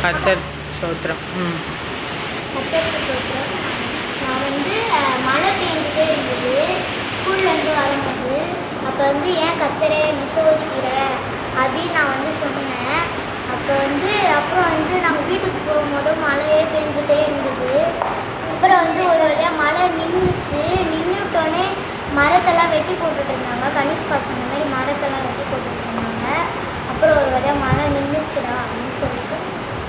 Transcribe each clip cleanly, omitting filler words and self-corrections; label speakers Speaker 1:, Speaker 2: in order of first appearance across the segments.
Speaker 1: கர்த்தர் ஸ்தோத்திரம்.
Speaker 2: கர்த்தருக்கு ஸ்தோத்திரம். நான் வந்து மழை பெஞ்சிட்டே இருந்தது ஸ்கூல்லேருந்து வரும்போது. அப்போ வந்து ஏன் கர்த்தரே நீ சோதிக்கிற அப்படின்னு நான் வந்து சொன்னேன். அப்போ வந்து அப்புறம் வந்து நாங்கள் வீட்டுக்கு போகும்போது மழையே பெஞ்சிட்டே இருந்தது. அப்புறம் வந்து ஒரு வழியாக மழை நின்றுட்டோன்னே மரத்தெல்லாம் வெட்டி போட்டுட்டு இருந்தாங்க. கனிஷ்கா சொன்ன மாதிரி மரத்தெல்லாம் வெட்டி போட்டுட்டு இருந்தாங்க. அப்புறம் ஒரு வழியாக மழை நின்றுச்சுடா அப்படின்னு சொல்லிட்டு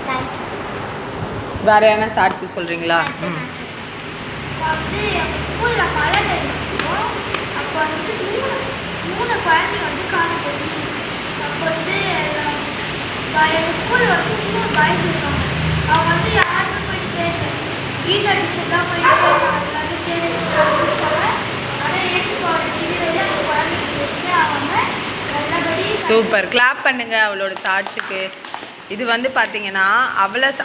Speaker 2: தேங்க்யூ.
Speaker 1: வேறு என்ன சாட்சி சொல்கிறீங்களா?
Speaker 2: வந்து எங்கள் ஸ்கூலில் மழை டைம் இருக்கும். அப்போ வந்து மூணு குழந்தைங்க வந்து காணாம போச்சு. அப்போ வந்து எங்கள் ஸ்கூலில் வந்து 3 பாய்ஸ் இருக்காங்க. அவங்க வந்து யாருமே போயிட்டு கேட்கல. கீதா டீச்சர் தான் போயிட்டு கேட்காங்க. எல்லாரும் கேட்குறாங்க. ஆனால் ஏசுப்பாவோட டிவியில் அந்த குழந்தைங்களுக்கு அவங்க நல்லபடி
Speaker 1: சூப்பர். கிளாப் பண்ணுங்க அவளோட சாட்சிக்கு. இது வந்து பார்த்தீங்கன்னா அவளை